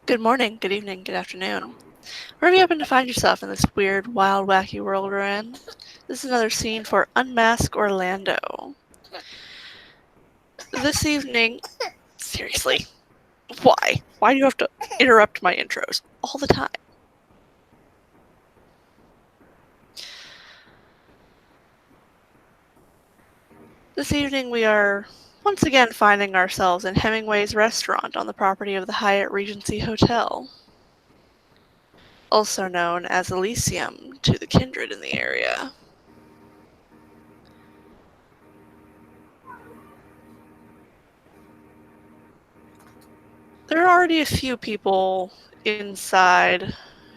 Good morning, good evening, good afternoon. Wherever you happen to find yourself in this weird, wild, wacky world we're in, this is another scene for Unmask Orlando. This evening, seriously, why? Why do you have to interrupt my intros all the time? This evening we are once again finding ourselves in Hemingway's restaurant on the property of the Hyatt Regency Hotel, also known as Elysium to the kindred in the area. There are already a few people inside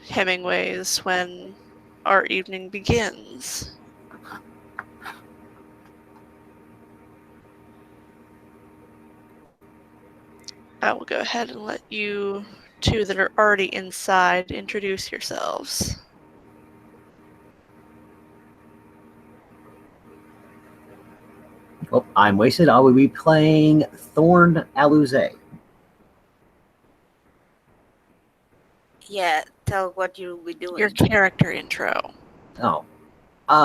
Hemingway's when our evening begins. I will go ahead and let you two that are already inside introduce yourselves. Well, I'm Wasted. I will be playing Thorn Aluze. Yeah, tell what you'll be doing. Your character intro. Oh.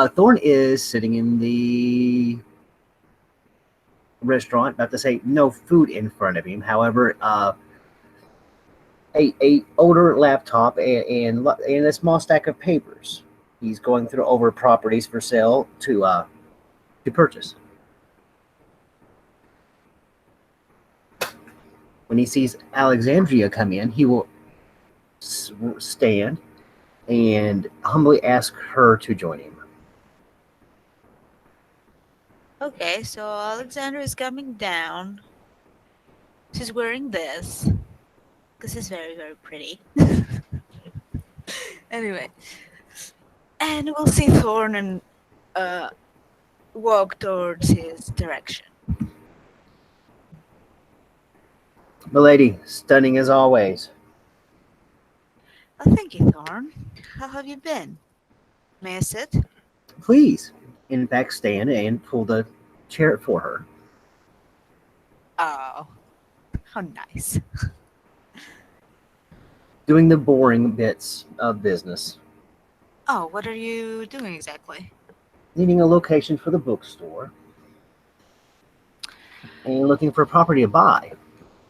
Thorn is sitting in the restaurant, about to say no food in front of him. However, a older laptop and a small stack of papers. He's going through over properties for sale to purchase. When he sees Alexandria come in, he will stand and humbly ask her to join him. Okay, so Alexandra is coming down. She's wearing this because it's very, very pretty. Anyway, and we'll see Thorn and walk towards his direction. Milady, stunning as always. Oh, thank you, Thorn. How have you been? May I sit? Please, in fact, stand and pull the chair for her. Oh, how nice. Doing the boring bits of business. Oh, what are you doing exactly? Needing a location for the bookstore. And looking for a property to buy.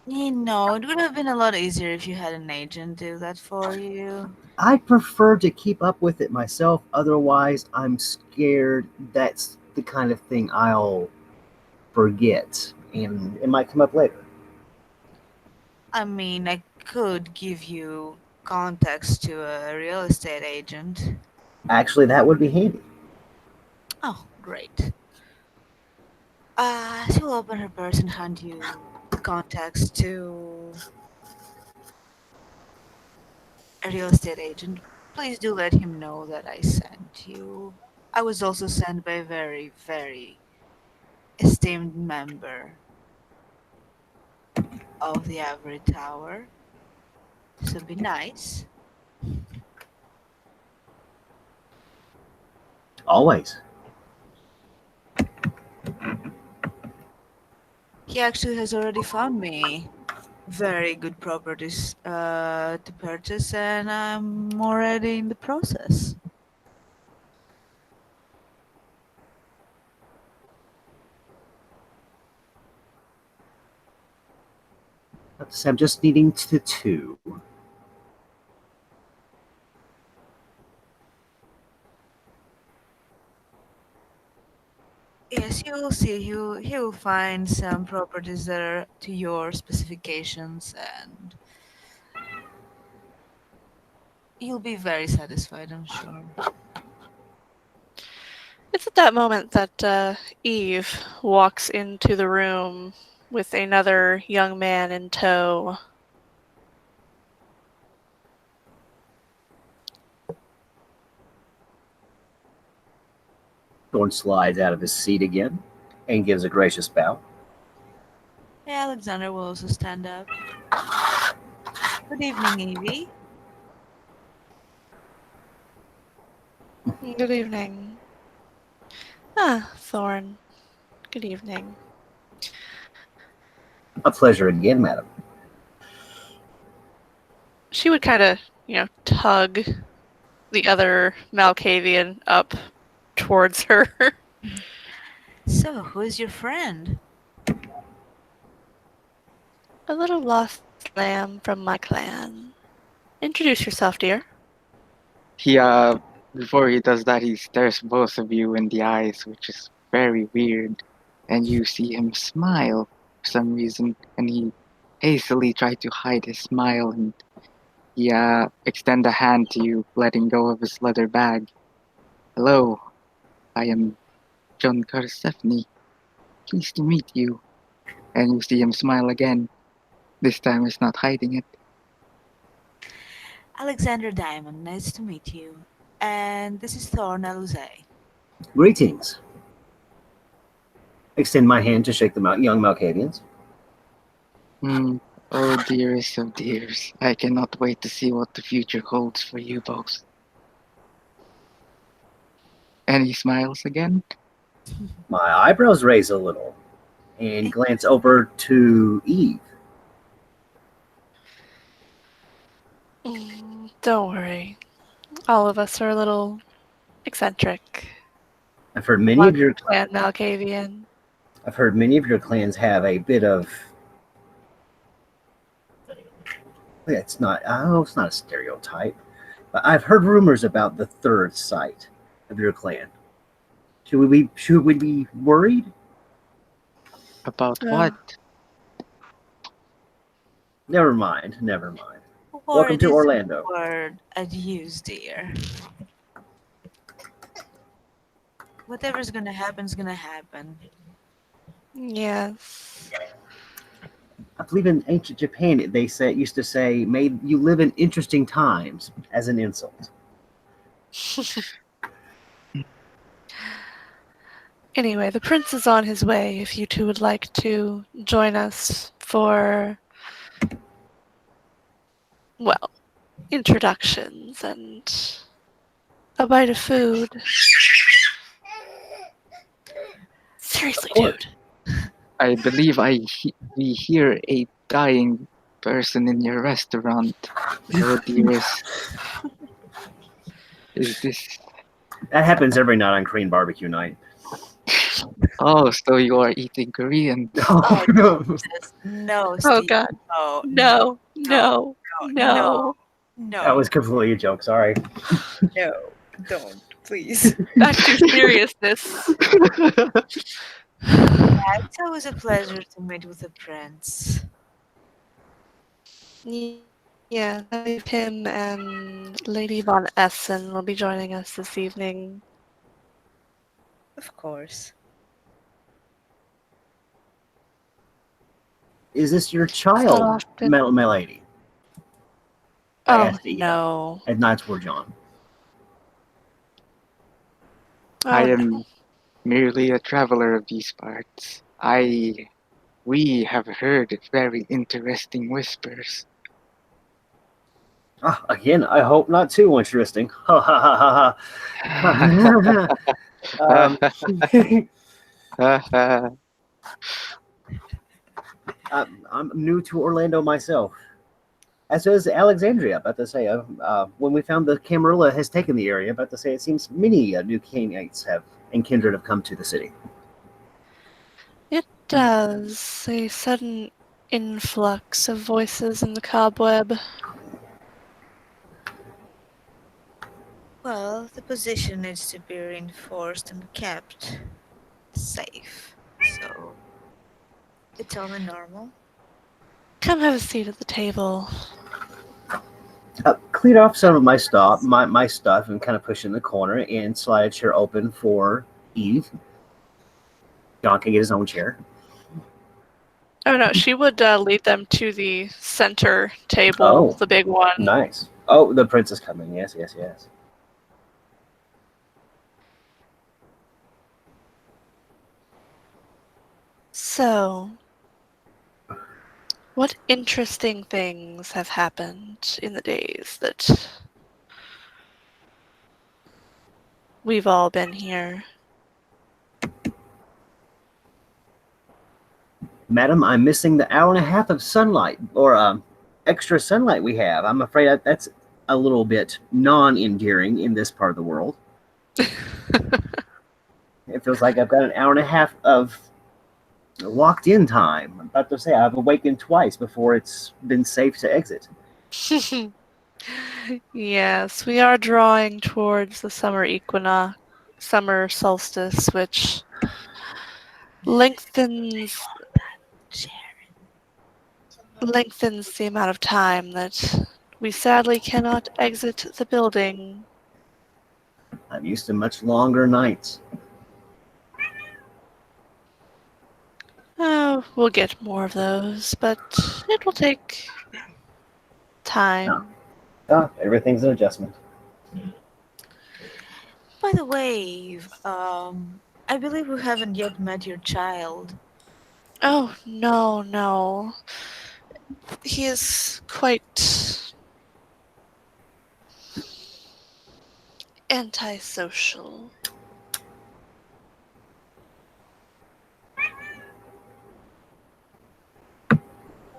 You know, it would have been a lot easier if you had an agent do that for you. I'd prefer to keep up with it myself, otherwise, I'm scared that's the kind of thing I'll forget and it might come up later. I mean, I could give you contacts to a real estate agent. Actually, that would be handy. Oh, great. She will open her purse and hand you contacts to a real estate agent. Please do let him know that I sent you. I was also sent by a very, very esteemed member of the Ivory Tower. So be nice. Always. He actually has already found me very good properties to purchase, and I'm already in the process. I'm just needing to two. Yes, you will see. He will find some properties that are to your specifications, and you'll be very satisfied, I'm sure. It's at that moment that Eve walks into the room with another young man in tow. Thorn slides out of his seat again and gives a gracious bow. Hey, Alexander will also stand up. Good evening, Evie. Good evening. Ah, Thorn. Good evening. A pleasure again, madam. she would kind of, tug the other Malkavian up towards her. So, who is your friend? A little lost lamb from my clan. Introduce yourself, dear. He before he does that, he stares both of you in the eyes, which is very weird. And you see him smile for some reason, and he hastily tried to hide his smile, and he extend a hand to you, letting go of his leather bag. Hello, I am John Karsephne. Pleased to meet you. And you see him smile again. This time he's not hiding it. Alexander Diamond, nice to meet you. And this is Thorn Aluze. Greetings. Extend my hand to shake the young Malkavians. Hmm. Oh, dearest of dears, I cannot wait to see what the future holds for you both. And he smiles again. My eyebrows raise a little and glance over to Eve. Don't worry. All of us are a little eccentric. I've heard many of your Clan Malkavian. clans have a bit of. It's not. Oh, it's not a stereotype. But I've heard rumors about the third sight of your clan. Should we be worried? About Oh. what? Never mind. Never mind. Welcome Word to is Orlando. word I'd use, dear. Whatever's gonna happen's gonna happen. Yes. I believe in ancient Japan they used to say, "May you live in interesting times," as an insult. Anyway, the prince is on his way if you two would like to join us for, well, introductions and a bite of food. Seriously, dude. I believe we hear a dying person in your restaurant. Oh, dearest. Is this... That happens every night on Korean barbecue night. Oh, so you are eating Korean. Oh, no. No, Oh Steve. god. No, No, no, no, no. no, That was completely a joke. Sorry. no. Don't, please. Back to seriousness. It's always a pleasure to meet with a prince. Yeah, I believe him and Lady Von Essen will be joining us this evening. Of course. Is this your It's not child, often. Milady? I Oh, asked Eve no. at Nights Were John. I Oh, no. am merely a traveler of these parts. We have heard very interesting whispers. Again, I hope not too interesting. Ha ha ha ha ha. I'm new to Orlando myself, as is Alexandria. About to say, when we found the Camarilla has taken the area, about to say it seems many new Canaanites and kindred have come to the city. It does. A sudden influx of voices in the cobweb. Well, the position needs to be reinforced and kept safe. So, it's only normal. Come have a seat at the table. Cleared off some of my stuff, my stuff, and kind of push in the corner and slide a chair open for Eve. John can get his own chair. Oh no, she would lead them to the center table, Oh. the big one. Nice. Oh, the prince is coming. Yes, yes, yes. So, what interesting things have happened in the days that we've all been here? Madam, I'm missing the hour and a half of sunlight, or extra sunlight we have. I'm afraid that's a little bit non-endearing in this part of the world. It feels like I've got an hour and a half of locked in time. I'm about to say I've awakened twice before it's been safe to exit. Yes, we are drawing towards the summer equinox, summer solstice, which lengthens lengthens the amount of time that we sadly cannot exit the building. I'm used to much longer nights. Oh, we'll get more of those, but it will take time. Everything's an adjustment. By the way, I believe we haven't yet met your child. Oh, no, no. He is quite antisocial.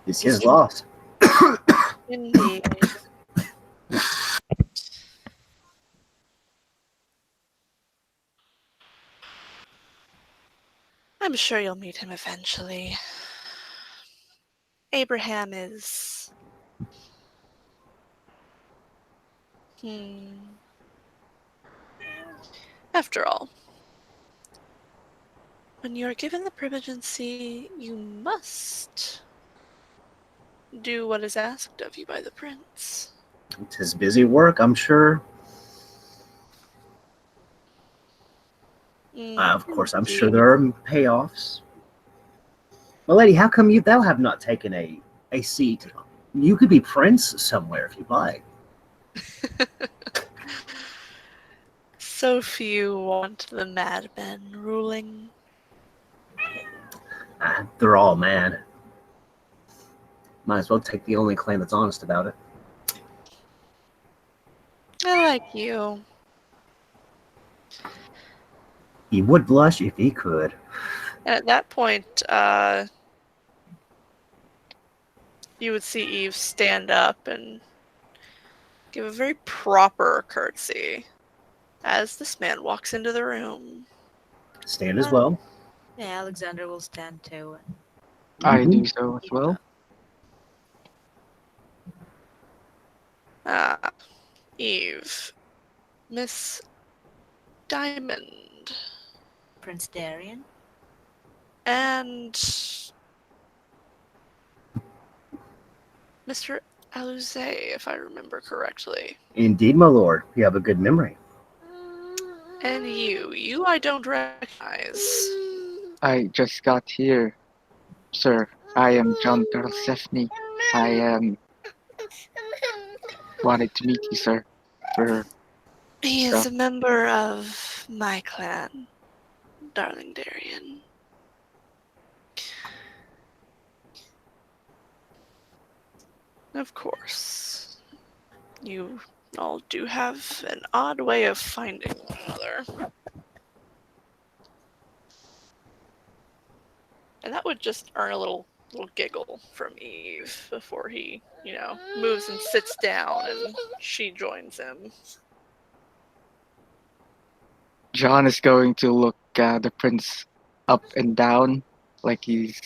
It's his loss. Indeed. I'm sure you'll meet him eventually. Abraham is. Hmm. After all, when you are given the presidency, you must do what is asked of you by the prince. It's his busy work, I'm sure. Of course, I'm sure Indeed. there are payoffs. My lady, how come thou have not taken a seat? You could be prince somewhere if you'd like. So few want the madmen ruling. They're all mad. Might as well take the only clan that's honest about it. I like you. He would blush if he could. And at that point, you would see Eve stand up and give a very proper curtsy as this man walks into the room. Stand as well. Yeah, Alexander will stand too. I Mhm. do so as well. Ah, Eve. Miss Diamond. Prince Darian. And Mr. Aluze, if I remember correctly. Indeed, my lord. You have a good memory. And you I don't recognize. I just got here, sir. I am John Karlsefny. I wanted to meet you, sir. For He is stuff. a member of my clan, darling Darian. Of course, you all do have an odd way of finding one another. And that would just earn a little giggle from Eve before he, moves and sits down and she joins him. John is going to look the prince up and down like he's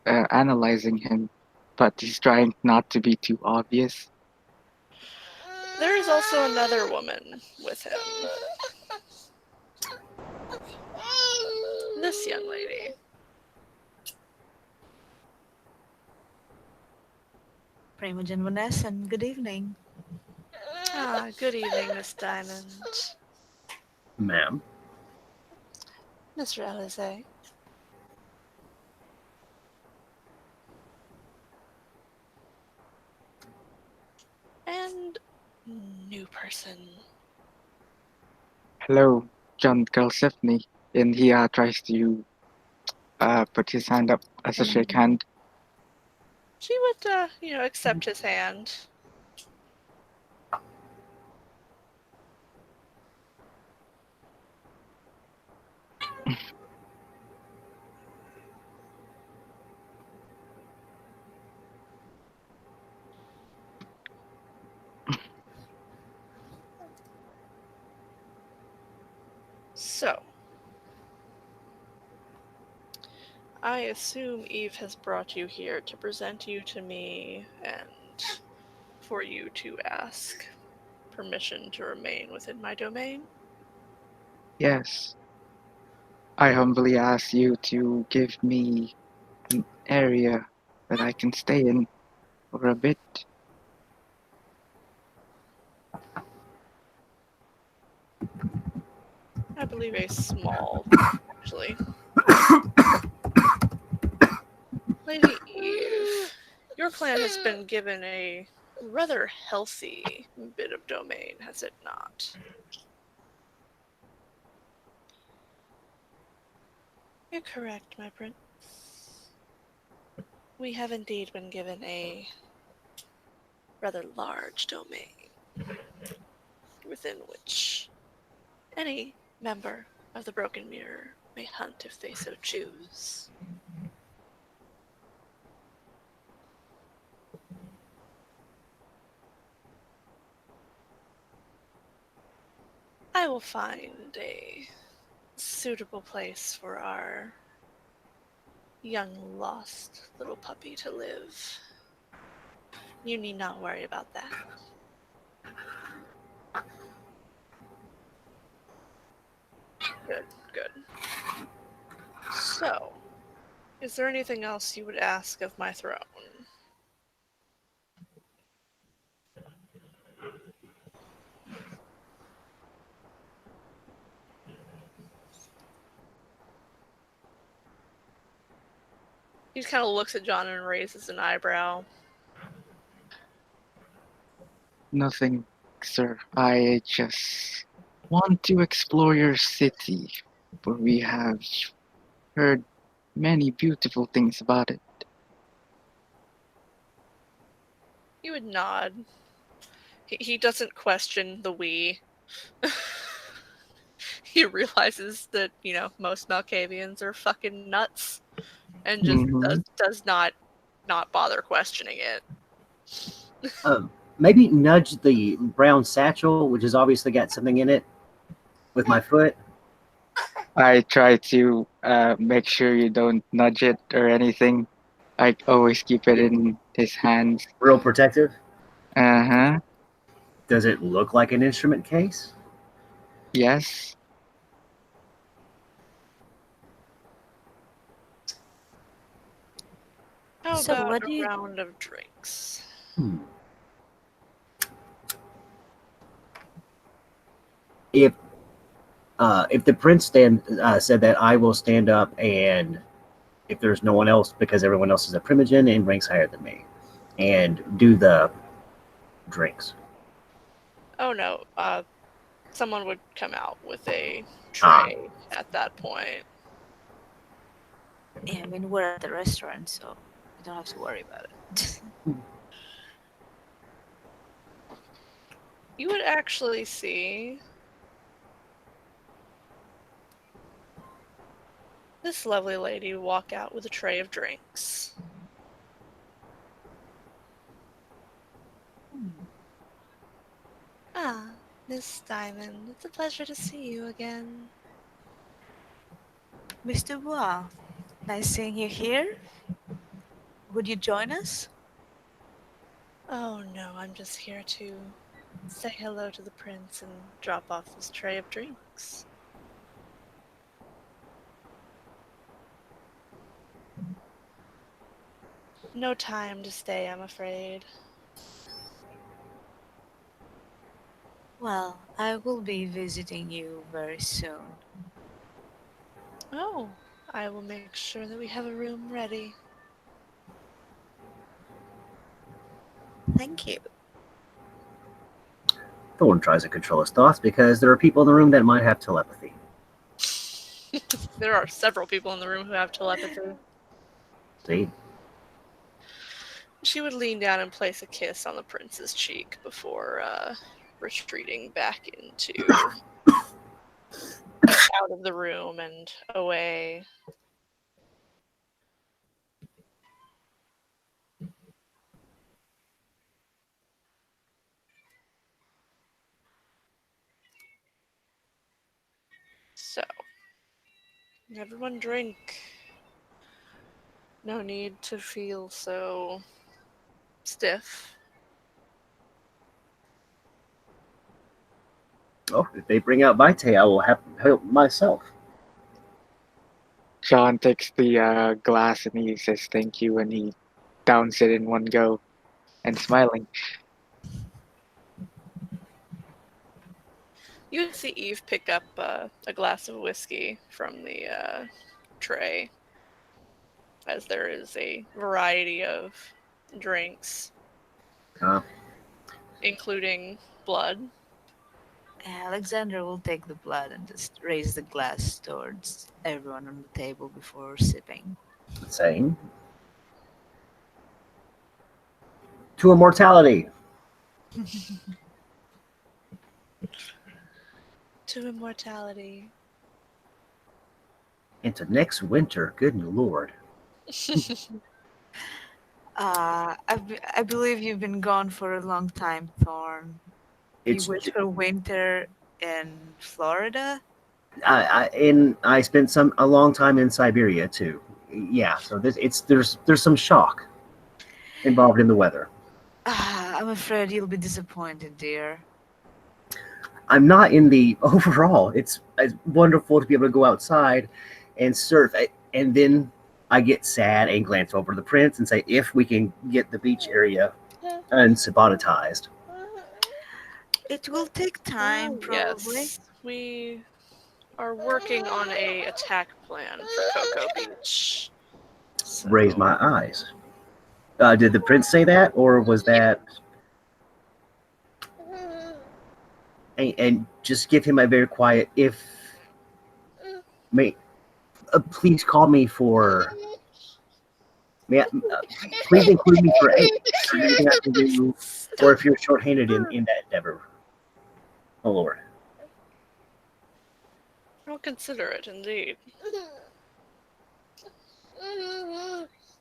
analyzing him, but he's trying not to be too obvious. There is also another woman with him. This young lady. Primogen Vanessa, good evening. Ah, good evening, Miss Diamond. Ma'am. Mr. Alize. And new person. Hello, John Karlsefny. And he tries to put his hand up as a shake hand. She would, accept his hand. I assume Eve has brought you here to present you to me and for you to ask permission to remain within my domain. Yes, I humbly ask you to give me an area that I can stay in for a bit. I believe a small, actually. Lady Eve, your clan has been given a rather healthy bit of domain, has it not? You're correct, my prince. We have indeed been given a rather large domain within which any member of the Broken Mirror may hunt if they so choose. I will find a suitable place for our young lost little puppy to live. You need not worry about that. Good, good. So, is there anything else you would ask of my throne? He kind of looks at John and raises an eyebrow. Nothing, sir. I just want to explore your city, for we have heard many beautiful things about it. He would nod. He doesn't question the we. He realizes that, most Malkavians are fucking nuts and just Mm-hmm. does not bother questioning it. Maybe nudge the brown satchel, which has obviously got something in it, with my foot. I try to make sure you don't nudge it or anything. I always keep it in his hands. Real protective. Uh-huh. Does it look like an instrument case? Yes. How So about what a do you round of drinks? Hmm. If if the prince said that, I will stand up, and if there's no one else, because everyone else is a primogen and ranks higher than me, and do the drinks. Oh no, someone would come out with a Ah, tray at that point. Yeah, I mean, we're at the restaurant, so you don't have to worry about it. You would actually see this lovely lady walk out with a tray of drinks. Hmm. Ah, Miss Diamond, it's a pleasure to see you again. Mr. Bois, nice seeing you here. Would you join us? Oh no, I'm just here to say hello to the prince and drop off this tray of drinks. No time to stay, I'm afraid. Well, I will be visiting you very soon. Oh, I will make sure that we have a room ready. Thank you. Thorn tries to control his thoughts because there are people in the room that might have telepathy. There are several people in the room who have telepathy. See? She would lean down and place a kiss on the prince's cheek before retreating back into out of the room and away. So, everyone drink. No need to feel so stiff. Oh, if they bring out Vite, I will have to help myself. John takes the glass and he says thank you and he downs it in one go and smiling. You see Eve pick up a glass of whiskey from the tray, as there is a variety of drinks, Uh, including blood. Alexander will take the blood and just raise the glass towards everyone on the table before sipping. saying, to immortality. To immortality. Into next winter, good lord. I believe you've been gone for a long time, Thorn. You It's wish for winter in Florida? I spent a long time in Siberia too. Yeah, so there's some shock involved in the weather. I'm afraid you'll be disappointed, dear. I'm not in the overall. It's wonderful to be able to go outside and surf, and then I get sad and glance over to the prince and say, if we can get the beach area unsabotitized. It will take time, probably. Yes, we are working on a attack plan for Cocoa Beach. So, Raise my eyes. Did the prince say that, or was that? And just give him a very quiet. If may, please call me for. May I, please include me for aid or anything I can do, or if you're shorthanded in that endeavor. Oh Lord. I'll consider it indeed.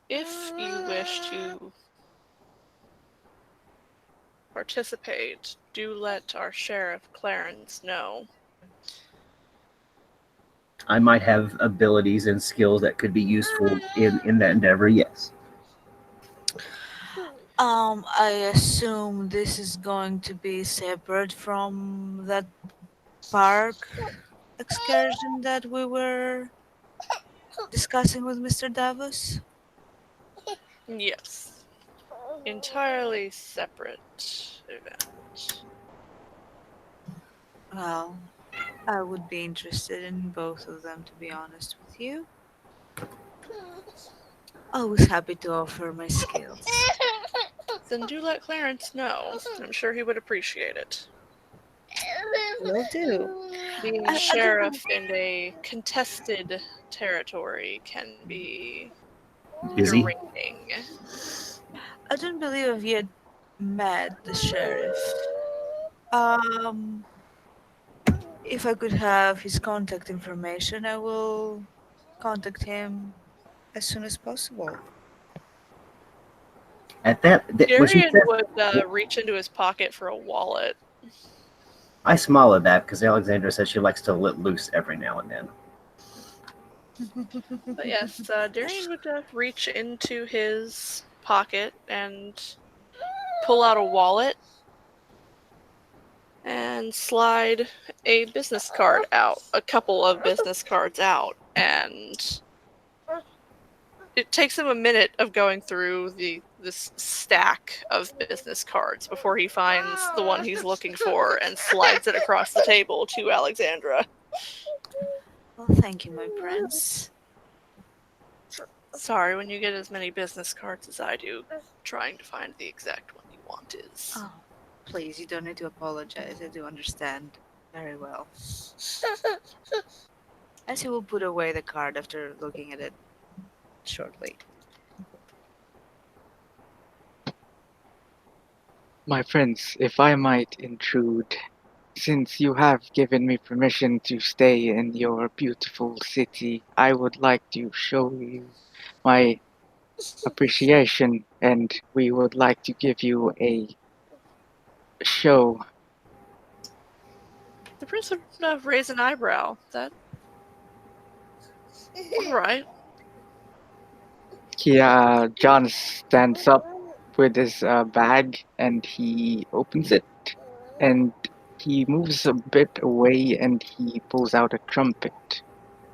If you wish to participate, do let our Sheriff Clarence know. I might have abilities and skills that could be useful in that endeavor. Yes. I assume this is going to be separate from that park excursion that we were discussing with Mr. Davos. Yes. Entirely separate event. Well, I would be interested in both of them, to be honest with you. Always happy to offer my skills. Then do let Clarence know. I'm sure he would appreciate it. Will do. Being I don't sheriff in a contested territory can be Busy. draining. I don't believe I've yet met the sheriff. Um, if I could have his contact information, I will contact him as soon as possible. At that, when she Darian said, would reach into his pocket for a wallet. I smile at that because Alexandra says she likes to let loose every now and then. But yes, Darian would reach into his pocket and pull out a wallet and slide a business card out, a couple of business cards out, and it takes him a minute of going through this stack of business cards before he finds the one he's looking for and slides it across the table to Alexandra. Well, thank you, my prince. Sorry, when you get as many business cards as I do, trying to find the exact one you want is. Oh, please, you don't need to apologize. I do understand very well. As he will put away the card after looking at it shortly. My friends, if I might intrude, since you have given me permission to stay in your beautiful city, I would like to show you my appreciation and we would like to give you a show. The prince would raise an eyebrow. That. Alright. John stands up with his bag and he opens it and he moves a bit away and he pulls out a trumpet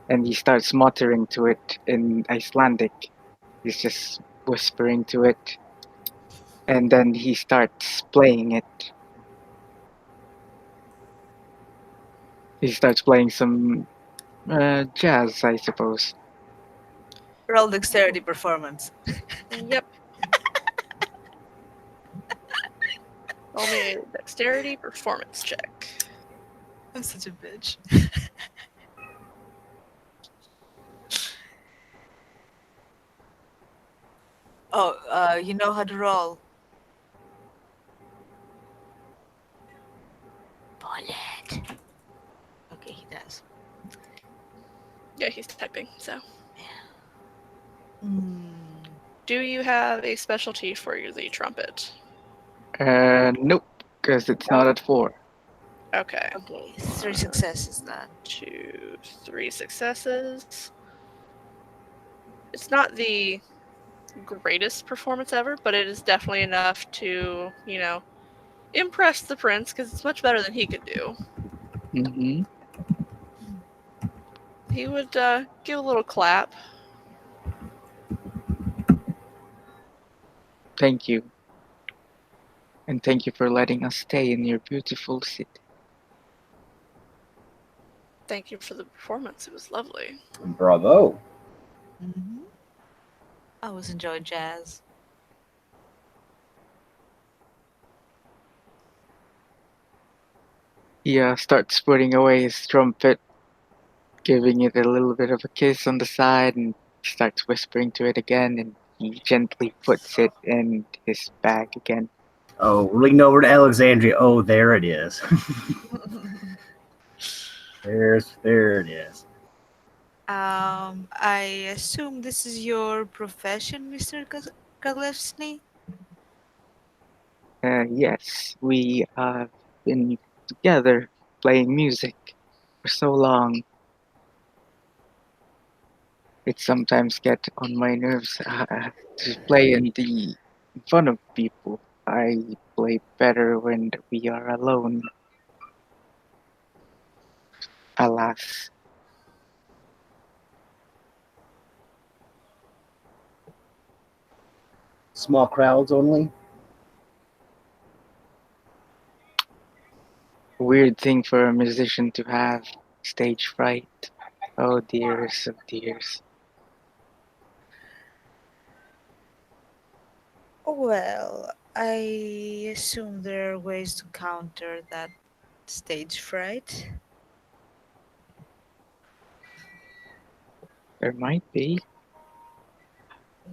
and he starts muttering to it in Icelandic. He's just whispering to it and then he starts playing it. He starts playing some jazz, I suppose. Roll dexterity performance. Yep. Roll me a dexterity performance check. I'm such a bitch. Oh, you know how to roll. Bullet. Okay, he does. Yeah, he's typing, so. Hmm. Do you have a specialty for the trumpet? Nope, because it's not at 4. Okay. Okay, 3 successes then. 2, 3 successes. It's not the greatest performance ever, but it is definitely enough to, impress the prince because it's much better than he could do. Mm-hmm. He would give a little clap. Thank you. And thank you for letting us stay in your beautiful city. Thank you for the performance. It was lovely. Bravo. Mm-hmm. I always enjoy jazz. He starts putting away his trumpet, giving it a little bit of a kiss on the side, and starts whispering to it again, and he gently puts it in his bag again. Oh, we're leaning over to Alexandria. Oh, there it is. there it is. I assume this is your profession, Mr. Kalevsny? Yes, we have been together playing music for so long. It sometimes gets on my nerves to play in front of people. I play better when we are alone. Alas, Small crowds only. a weird thing for a musician to have stage fright. Oh dears, oh dears. Well, I assume there are ways to counter that stage fright. There might be.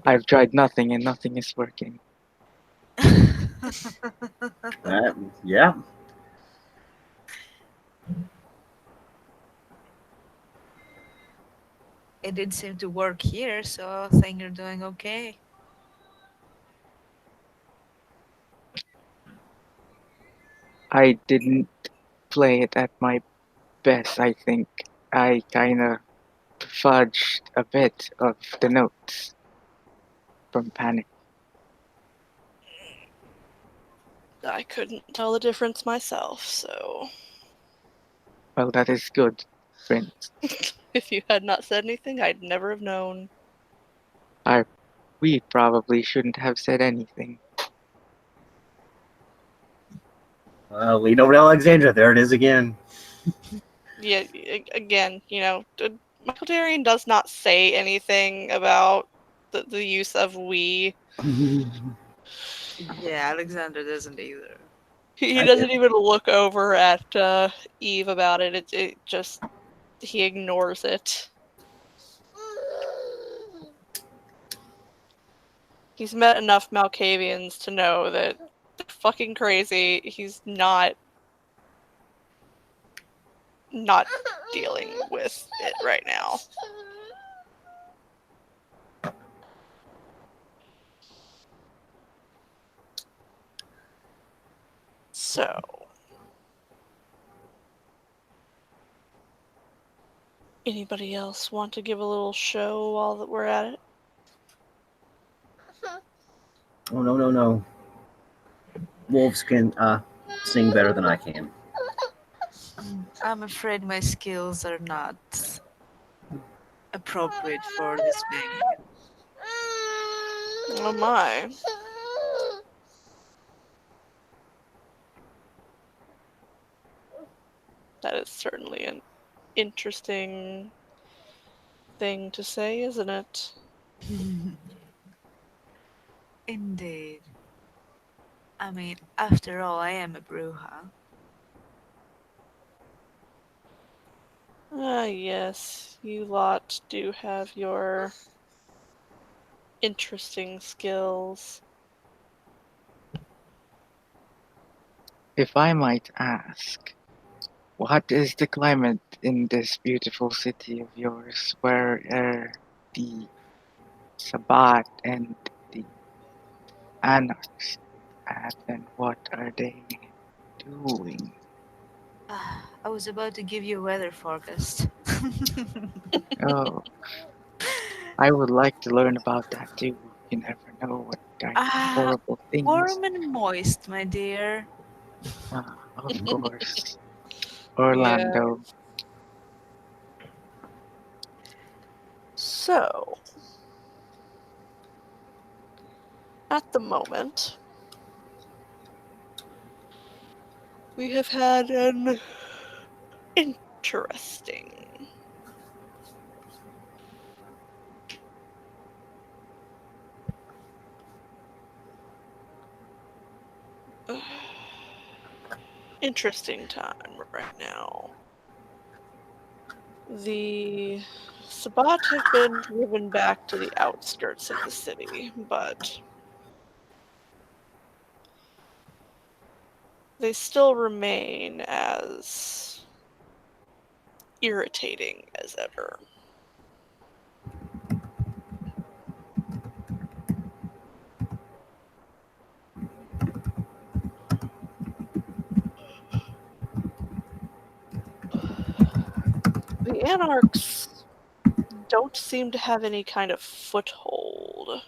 I've tried nothing and nothing is working. Yeah. It did seem to work here, so I think you're doing okay. I didn't play it at my best, I think. I kinda fudged a bit of the notes from panic. I couldn't tell the difference myself, so Well, that is good, Prince. if you had not said anything, I'd never have known. We probably shouldn't have said anything. Lean over to Alexandria. There it is again. Yeah, again, Michael Darian does not say anything about the use of we. Yeah, Alexander doesn't either. He doesn't even look over at Eve about it. It just he ignores it. He's met enough Malkavians to know that they're fucking crazy. He's not dealing with it right now. So, anybody else want to give a little show while that we're at it? Oh, no, no, no. Wolves can sing better than I can. I'm afraid my skills are not appropriate for this banquet. Oh my. That is certainly an interesting thing to say, isn't it? Indeed. I mean, after all, I am a bruja. Ah, yes, you lot do have your interesting skills. If I might ask, what is the climate in this beautiful city of yours? Where are the Sabbat and the Anarchs at, and what are they doing? I was about to give you a weather forecast. Oh, I would like to learn about that too. You never know what kind of Ah, horrible things. warm and moist, my dear. Ah, of course. Yeah. Orlando. So, at the moment, we have had an interesting interesting time right now. The Sabbat have been driven back to the outskirts of the city, but they still remain as irritating as ever. The Anarchs don't seem to have any kind of foothold.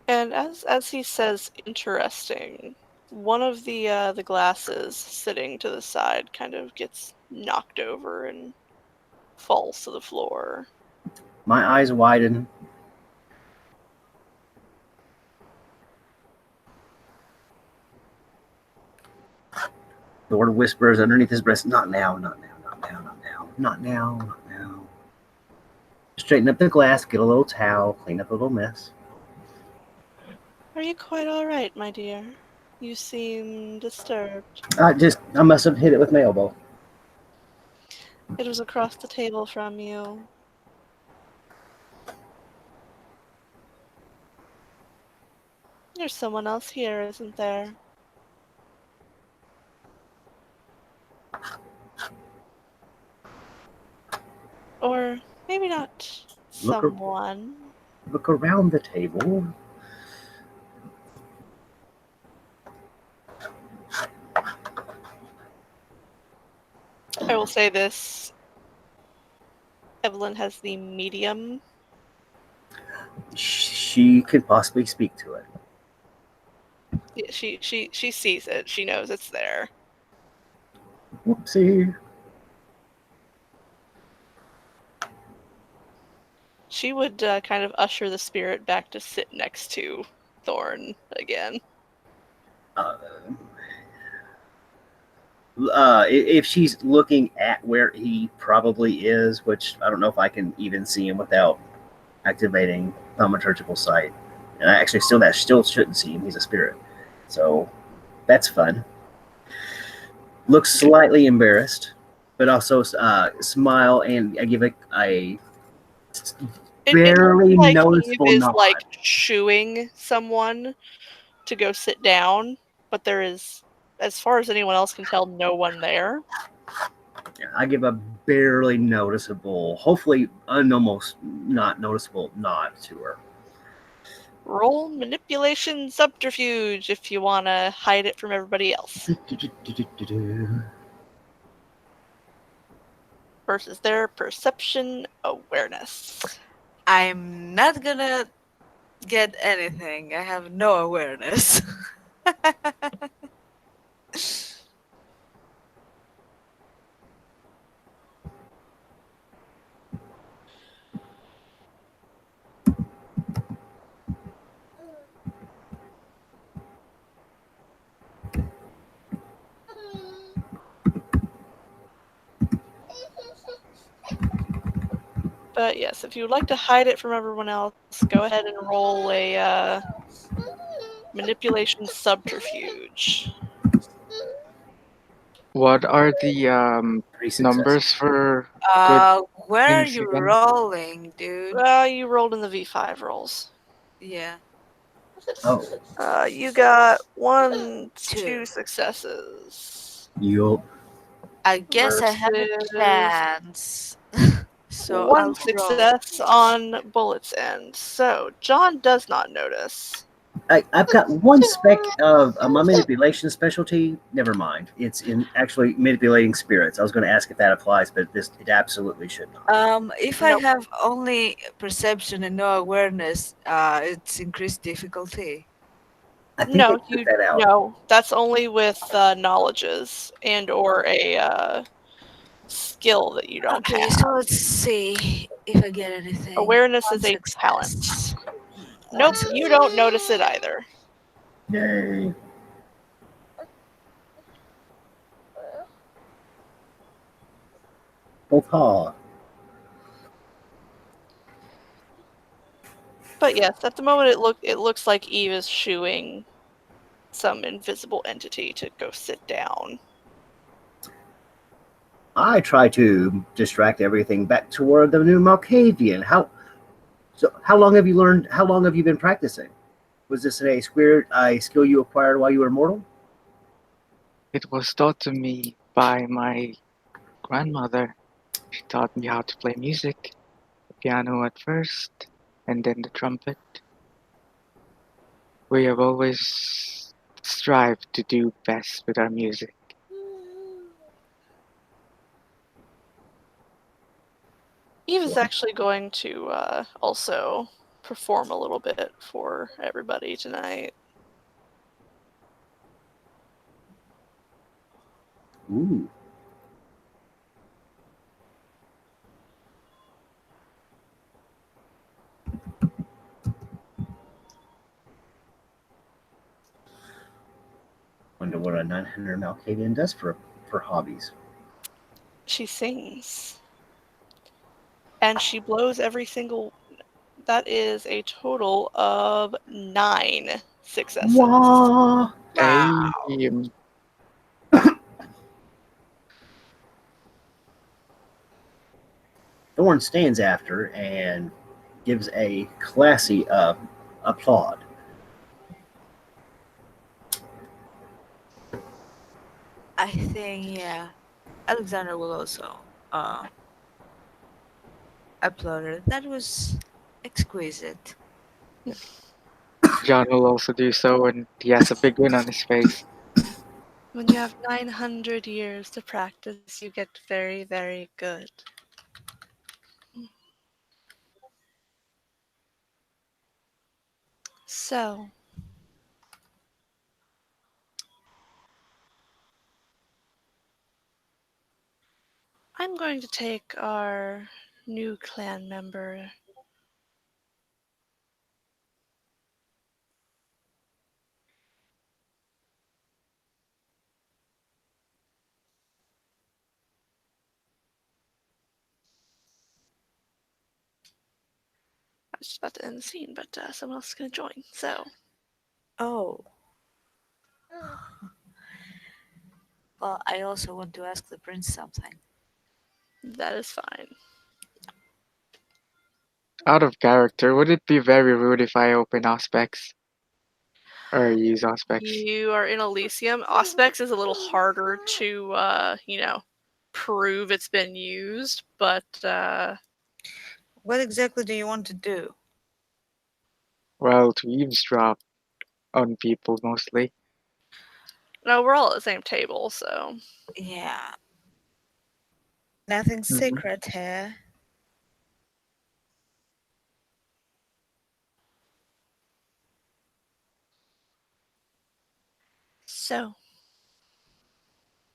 And as he says interesting, one of the glasses sitting to the side kind of gets knocked over and falls to the floor. My eyes widen. The Lord whispers underneath his breath, "Not now, not now, not now, not now, not now, not now." Straighten up the glass, get a little towel, clean up a little mess. Are you quite all right, my dear? You seem disturbed. I must have hit it with my elbow. It was across the table from you. There's someone else here, isn't there? Or maybe not Look, someone. look around the table. I will say this. Evelyn has the medium. She could possibly speak to it. Yeah, she sees it. She knows it's there. Whoopsie. She would kind of usher the spirit back to sit next to Thorn again. Uh, if she's looking at where he probably is, which I don't know if I can even see him without activating thaumaturgical sight, and I actually still shouldn't see him. He's a spirit, so that's fun. Looks slightly embarrassed, but also smile, and I give a It barely looks like noticeable Eve is nod. like shooing someone to go sit down, but there is, as far as anyone else can tell, no one there. Yeah, I give a barely noticeable, hopefully almost not noticeable nod to her. Roll manipulation subterfuge if you want to hide it from everybody else. Versus their perception awareness. I'm not gonna get anything. I have no awareness. But yes, if you would like to hide it from everyone else, go ahead and roll a manipulation subterfuge. What are the 3 successes. numbers for good Where are things you again? rolling, dude? You rolled in the V5 rolls. Yeah. Oh, You got one, Two. two successes. you. I guess I have a Versus chance. So one I'll roll. success on Bullet's end. So John does not notice. I've got one speck of my manipulation specialty. Never mind. It's in actually manipulating spirits. I was going to ask if that applies, but it absolutely should not. If I Nope. have only perception and no awareness, it's increased difficulty. I think No, they took that out. no. That's only with knowledges and or a skill that you don't Okay, have. so let's see if I get anything. Awareness One is a success. talent. One Nope, success. you don't notice it either. Yay! Bota. But yes, at the moment it looks like Eve is shooing some invisible entity to go sit down. I try to distract everything back toward the new Malkavian. How long have you learned? How long have you been practicing? Was this a skill you acquired while you were mortal? It was taught to me by my grandmother. She taught me how to play music, the piano at first, and then the trumpet. We have always strived to do best with our music. Eve is actually going to also perform a little bit for everybody tonight. Ooh. Wonder what a 900 Malkavian does for hobbies. She sings. And she blows every single. That is a total of 9 successes. Wah! Hey, Thorn stands after and gives a classy applaud. I think, yeah. Alexander will also uh, applaud her. That was exquisite. John will also do so, and he has a big grin on his face. When you have 900 years to practice, you get very, very good. So, I'm going to take our new clan member. I was just about to end the scene, but someone else is going to join. So, Oh. Well, I also want to ask the prince something. that is fine. Out of character, would it be very rude if I open Auspex? Or use Auspex? You are in Elysium. Auspex is a little harder to, prove it's been used, but What exactly do you want to do? Well, to eavesdrop on people mostly. no, we're all at the same table, so Yeah. Nothing secret here. so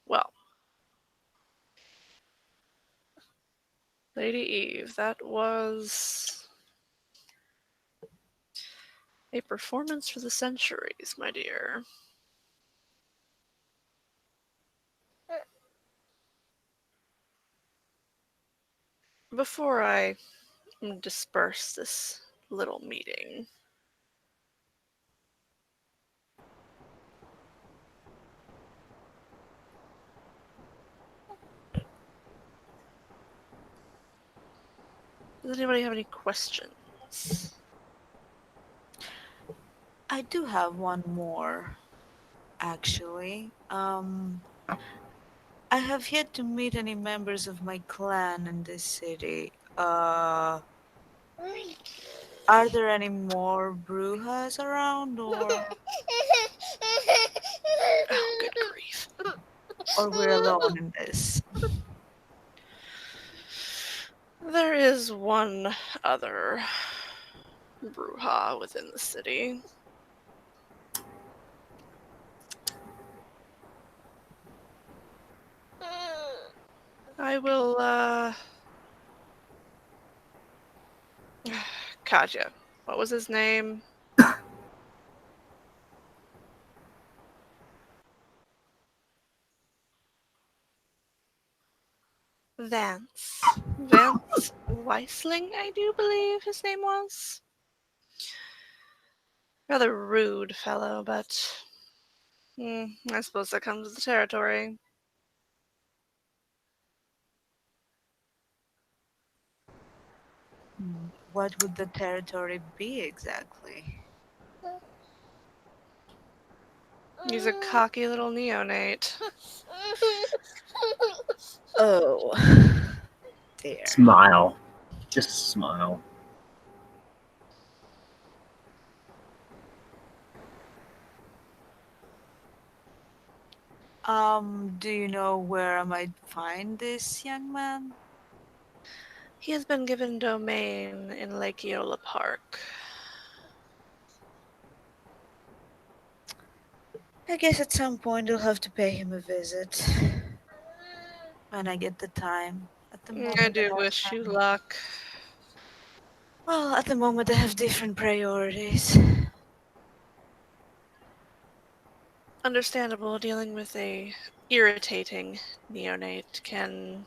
well. Lady Eve, that was a performance for the centuries, my dear. Before I disperse this little meeting, does anybody have any questions? I do have one more, actually. I have yet to meet any members of my clan in this city. Are there any more Brujas around, Oh, good grief. or we're alone in this? There is one other Bruja within the city. I will, Katya. What was his name? Vance. Vance Weisling, I do believe his name was. Rather rude fellow, but I suppose that comes with the territory. What would the territory be exactly? He's a cocky little neonate. Oh, dear. Smile. Just smile. Do you know where I might find this young man? He has been given domain in Lake Eola Park. I guess at some point I'll have to pay him a visit when I get the time. At the moment, I do wish you luck. Well, at the moment I have different priorities. Understandable, dealing with a irritating neonate can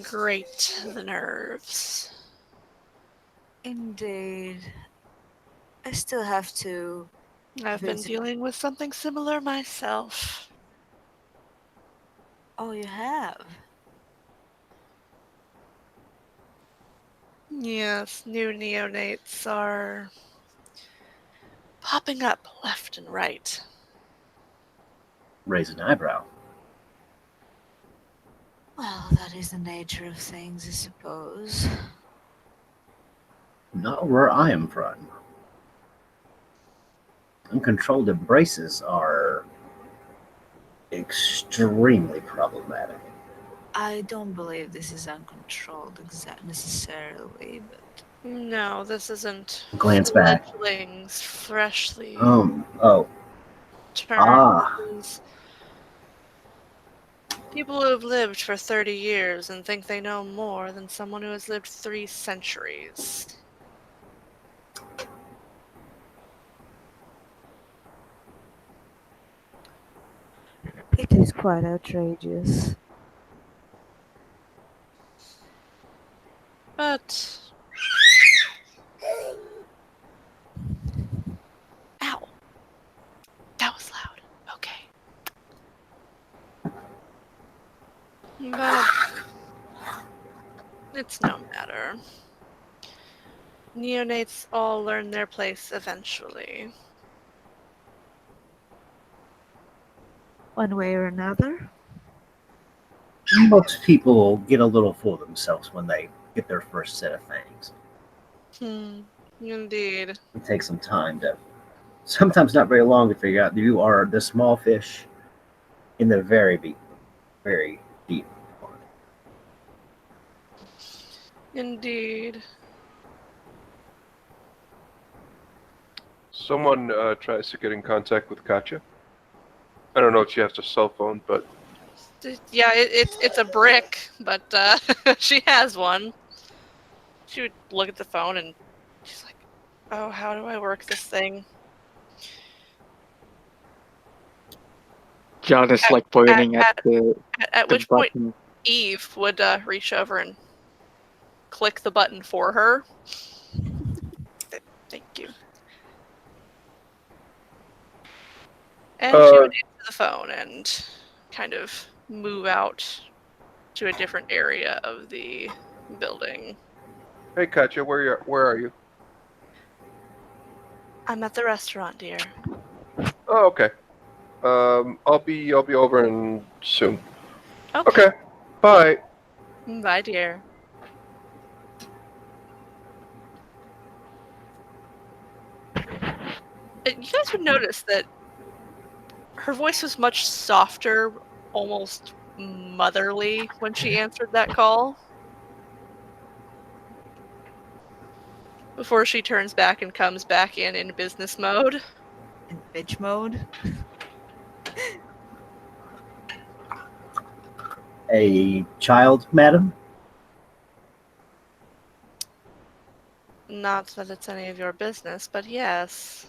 grate the nerves. Indeed. I still have to I've been visit. dealing with something similar myself. Oh, you have? Yes, new neonates are popping up left and right. Raise an eyebrow. Well, that is the nature of things, I suppose. Not where I am from. Uncontrolled embraces are extremely problematic. I don't believe this is uncontrolled necessarily, but No, this isn't Glance back. fledglings freshly Oh. turned. Ah. This is people who have lived for 30 years and think they know more than someone who has lived 3 centuries. it is quite outrageous. But ow. That was loud. Okay. But it's no matter. Neonates all learn their place eventually. one way or another. Most people get a little full of themselves when they get their first set of fangs. Indeed. It takes some time to, sometimes not very long, to figure out you are the small fish in the very deep pond. Indeed. Someone tries to get in contact with Katya. I don't know if she has a cell phone, but Yeah, it's a brick, but she has one. She would look at the phone and she's like, "Oh, how do I work this thing?" John is At like at pointing at at, at the which point button. Eve would reach over and click the button for her. Thank you. And she would answer the phone and kind of move out to a different area of the building. hey Katya, where are you? I'm at the restaurant, dear. Oh, okay. I'll be over in soon. Okay. Okay. Bye. Bye, dear. You guys would notice that her voice was much softer, almost motherly when she answered that call. Before she turns back and comes back in business mode. In bitch mode. A child, madam? Not that it's any of your business, but yes.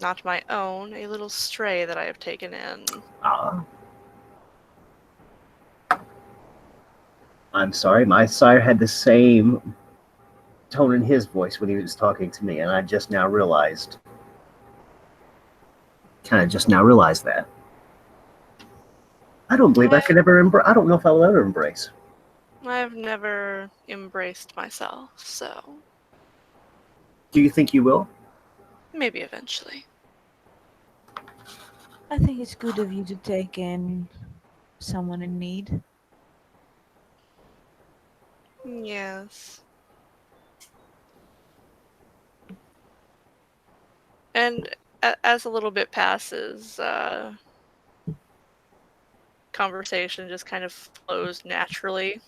Not my own, a little stray that I have taken in. Ah. I'm sorry, my sire had the same tone in his voice when he was talking to me, and I just now realized. Kind of just now realized that. I don't believe I could ever embrace. I don't know if I will ever embrace. I've never embraced myself, so Do you think you will? maybe eventually. I think it's good of you to take in someone in need. Yes. And as a little bit passes, conversation just kind of flows naturally.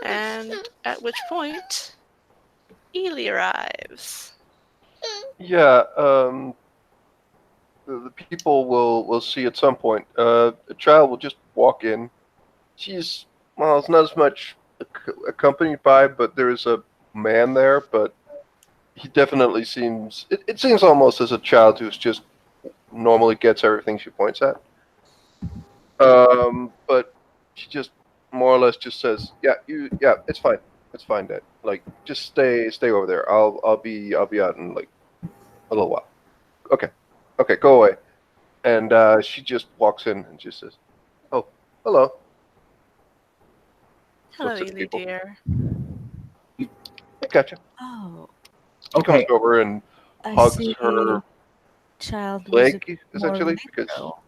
And at which point, Ely arrives. Yeah. The people will see at some point. A child will just walk in. She's well, it's not as much accompanied by, but there is a man there. But he definitely seems. It seems almost as a child who's just normally gets everything she points at. But she just more or less just says, "Yeah, it's fine, Dad. Like, just stay over there. I'll be out in like a little while. Okay, okay, go away." And she just walks in and just says, "Oh, hello." Hello, Looks at the Ely, people. dear. Hey, gotcha. Oh, He comes Okay, over and I hugs see. her Child was a leg, more essentially, because literal.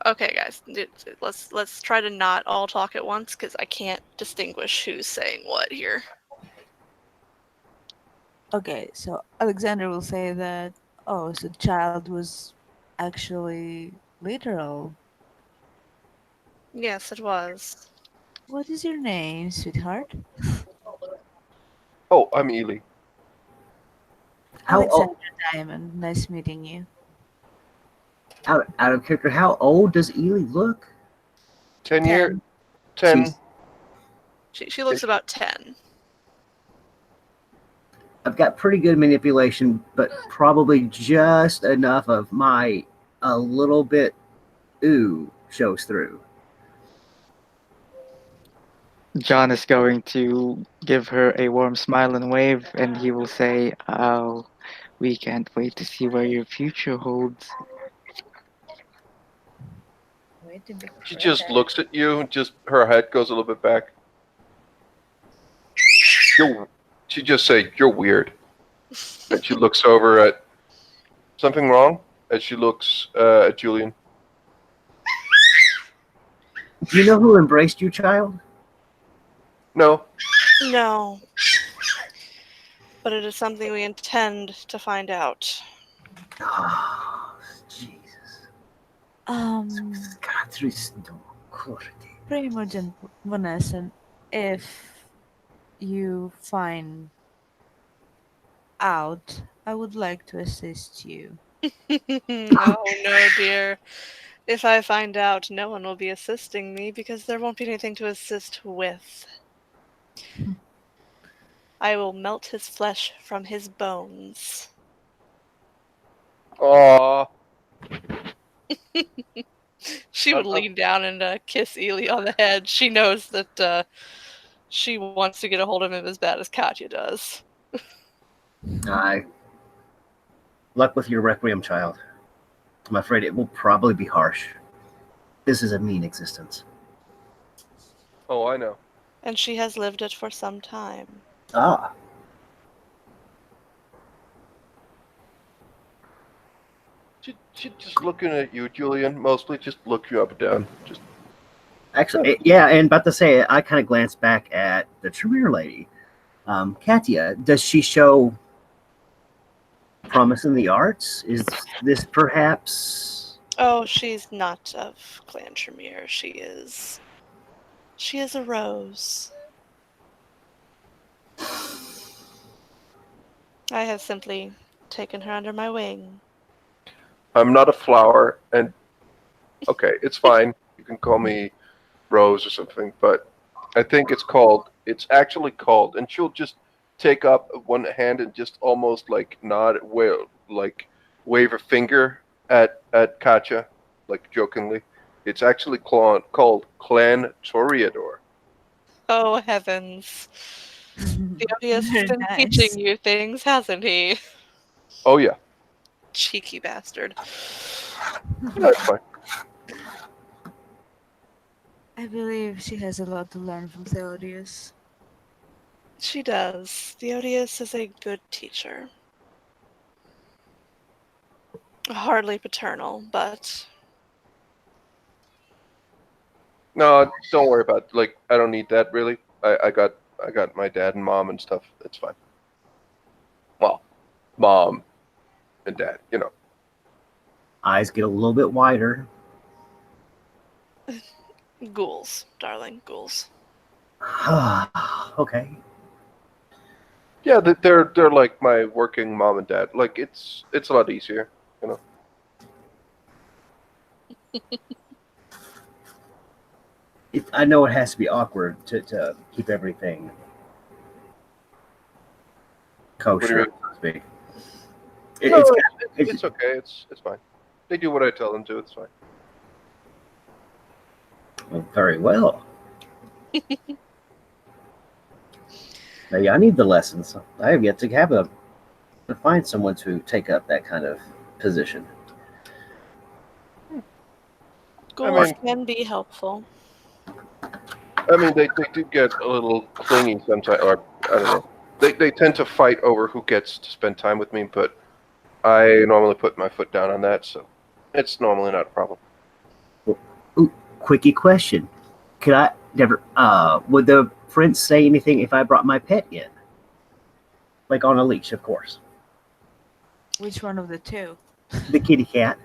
Okay, guys, let's try to not all talk at once because I can't distinguish who's saying what here. Okay, so Alexander will say that, oh, so child was actually literal. Yes, it was. What is your name, sweetheart? oh, I'm Ely. how Alexander Diamond. Nice meeting you. out of character? How old does Ely look? 10 year, 10. 10. She looks about 10. I've got pretty good manipulation, but probably just enough of my a little bit ooh shows through. John is going to give her a warm smile and wave, and he will say, "Oh, we can't wait to see where your future holds." Wait to be She just looks at you, and just her head goes a little bit back. Yo, She just say, "You're weird," and she looks over at something wrong. As she looks at Julian. Do you know who embraced you, child? No. No. But it is something we intend to find out. Oh, Jesus. Primogen Vanessa, if you find out, I would like to assist you. Oh no, dear. If I find out, no one will be assisting me because there won't be anything to assist with. I will melt his flesh from his bones. Aw. She would lean down and kiss Ely on the head. She knows that she wants to get a hold of him as bad as Katya does. Luck with your requiem, child. I'm afraid it will probably be harsh. This is a mean existence. Oh, I know. And she has lived it for some time. Ah. She just looking at you, Julian. Mostly just look you up and down. Just Actually, yeah, and about to say, I kind of glanced back at the Tremere lady. Katya, does she show promise in the arts? Is this perhaps... Oh, she's not of Clan Tremere. She is a rose. I have simply taken her under my wing. I'm not a flower, and okay, it's fine. You can call me Rose or something, but I think it's actually called, and she'll just take up one hand and just almost like nod, wave a finger at Katya, like jokingly. It's actually called Clan Toreador. Oh, heavens. Theodius has Very been nice. teaching you things, hasn't he? Oh yeah, Cheeky bastard. that's fine. I believe she has a lot to learn from Theodius. She does. Theodius is a good teacher. Hardly paternal, but No, don't worry about it. Like I don't need that really. I got my dad and mom and stuff. It's fine. Well, mom and dad, you know. Eyes get a little bit wider. ghouls, darling, ghouls. Okay. Yeah, they're like my working mom and dad. Like it's a lot easier, you know. I know it has to be awkward to keep everything What do you kosher, mean? so to speak. No, It's it's okay. It's fine. They do what I tell them to. It's fine. well, very well. Maybe I need the lessons. I have yet to find someone to take up that kind of position. Ghouls can be helpful. I mean, they do get a little clingy sometimes, or I don't know. They tend to fight over who gets to spend time with me, but I normally put my foot down on that, so it's normally not a problem. Ooh, quickie question. Could I never would the prince say anything if I brought my pet in? Like on a leash, of course. Which one of the two? The kitty cat.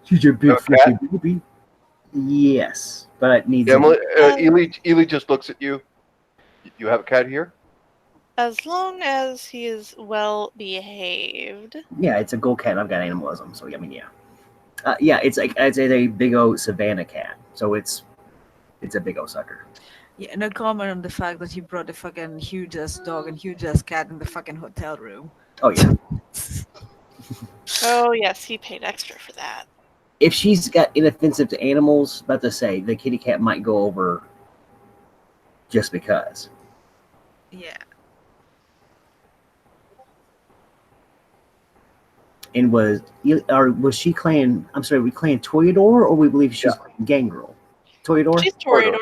She's a big A fluffy cat? baby. Yes, but it needs Emily, Ely just looks at you. You have a cat here? As long as he is well behaved. Yeah, it's a gold cat. I've got animalism, so I mean, yeah. Yeah, it's a big old savannah cat, so it's a big old sucker. Yeah, no comment on the fact that you brought a fucking huge ass dog and huge ass cat in the fucking hotel room. Oh yeah. Oh yes, he paid extra for that. If she's got inoffensive to animals, about to say the kitty cat might go over just because. Yeah. And was she clan? I'm sorry, we clan Toreador, or we believe she's Gangrel? Toreador. She's Toreador.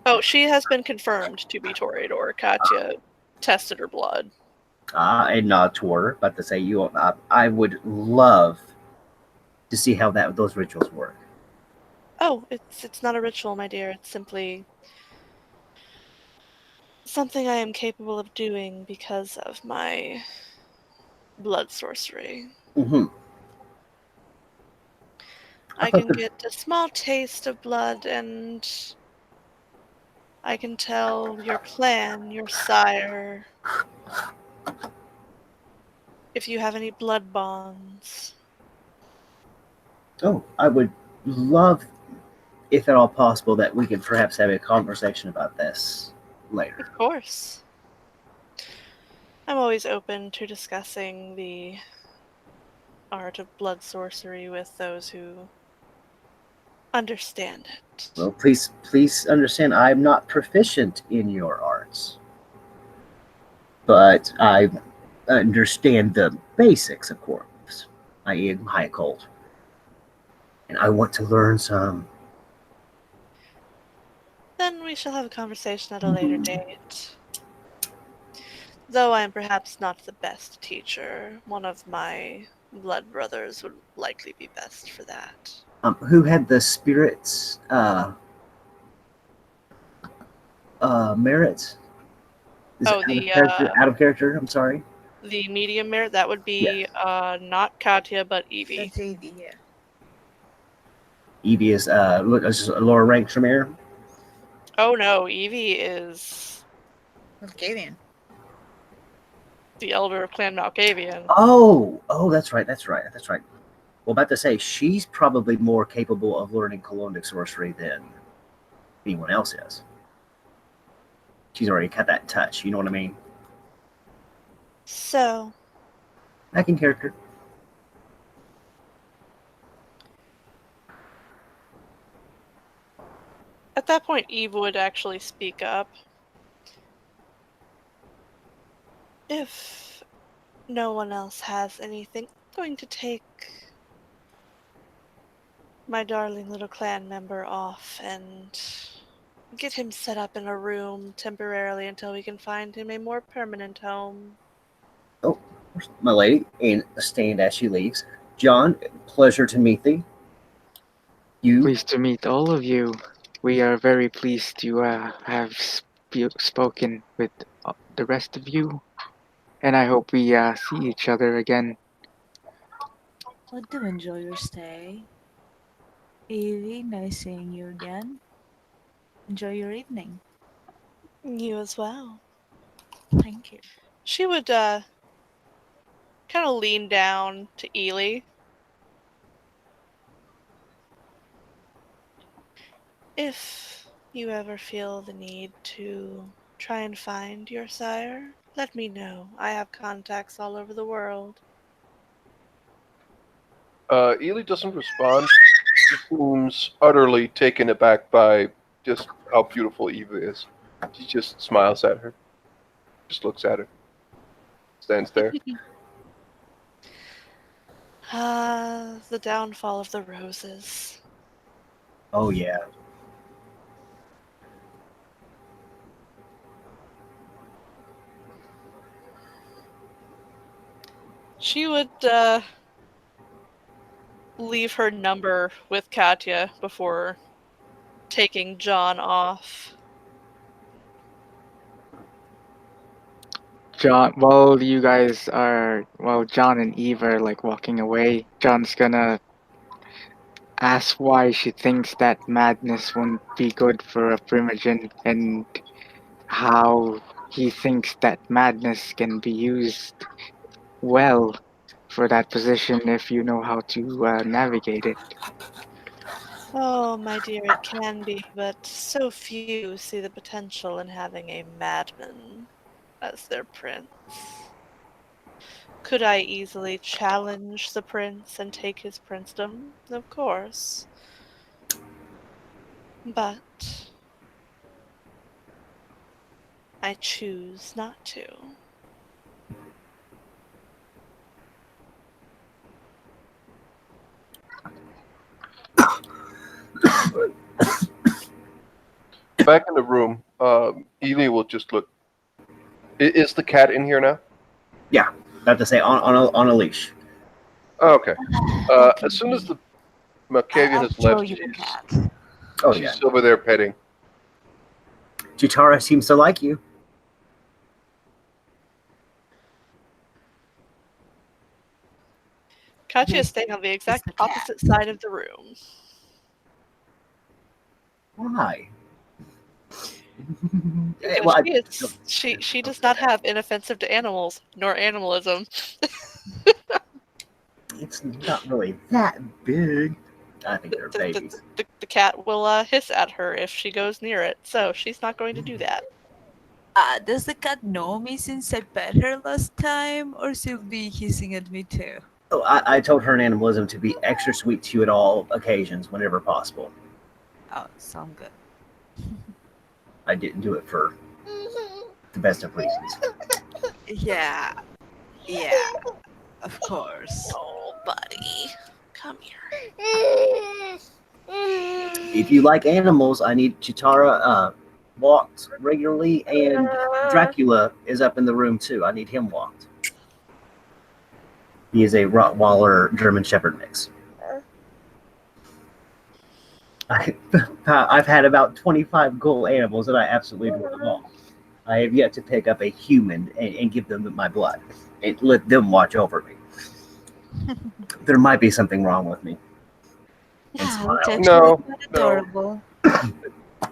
Oh, Oh, she has been confirmed to be Toreador. Katya tested her blood. And nod to her, about to say you. I would love to see how those rituals work. Oh, it's not a ritual, my dear. It's simply something I am capable of doing because of my blood sorcery. Mm-hmm. I I thought can the get a small taste of blood, and I can tell your clan, your sire, if you have any blood bonds. Oh, I would love, if at all possible, that we could perhaps have a conversation about this later. Of course. I'm always open to discussing the art of blood sorcery with those who understand it. Well, please understand, I'm not proficient in your arts, but I understand the basics, of course, i.e., high cold, and I want to learn some. Then we shall have a conversation at a later date. Though I am perhaps not the best teacher, one of my blood brothers would likely be best for that. Who had the spirits merits? Is it Oh, out of character? Out of character. I'm sorry. the medium merit, that would Yes. be not Katya, but Evie. That's Evie, yeah. Evie is just a lower rank Tremere. Oh no, Evie is Malkavian. the elder of Clan Malkavian. Oh, that's right. Well, about to say, she's probably more capable of learning colonic sorcery than anyone else is. She's already got that touch. You know what I mean? So, Back in character. at that point, Eve would actually speak up. If no one else has anything, I'm going to take my darling little clan member off and get him set up in a room temporarily until we can find him a more permanent home. Oh, my lady, and stand as she leaves. John, pleasure to meet thee. You, Pleased to meet all of you. We are very pleased to have spoken with the rest of you, and I hope we see each other again. Well, do enjoy your stay. Evie, nice seeing you again. Enjoy your evening. You as well. Thank you. She would kind of lean down to Ely. If you ever feel the need to try and find your sire, let me know. I have contacts all over the world. Ely doesn't respond. She seems utterly taken aback by just how beautiful Eva is. She just smiles at her, just looks at her, stands there. Ah, the downfall of the roses. oh yeah. She would leave her number with Katya before taking John off. John, while John and Eve are like walking away, John's gonna ask why she thinks that madness won't be good for a primogen and how he thinks that madness can be used well for that position if you know how to navigate it. Oh, my dear, it can be, but so few see the potential in having a madman as their prince. Could I easily challenge the prince and take his princedom? Of course. But I choose not to. Back in the room, Ely will just look. Is the cat in here now? Yeah, about to say on a leash. Oh, okay. Okay. As soon as the Malkavian I'll has show left, you the she's cat. Oh yeah, she's over there petting. Chitara seems to like you. Katya is This staying on the is exact the cat. opposite side of the room. Why? Because she does not have inoffensive to animals, nor animalism. It's not really that big. I think they're The, babies. the cat will hiss at her if she goes near it, so she's not going to do that. Does the cat know me since I pet her last time, or she'll be hissing at me too? So I told her in animalism to be extra sweet to you at all occasions, whenever possible. Oh, sound good. I didn't do it for the best of reasons. Yeah, of course. Oh, buddy. Come here. If you like animals, I need Chitara walked regularly, and Dracula is up in the room too. I need him walked. He is a Rottweiler German Shepherd mix. I've had about 25 gold animals, and I absolutely adore them all. I have yet to pick up a human and give them my blood and let them watch over me. There might be something wrong with me. And It's smile. actually No, quite no. adorable.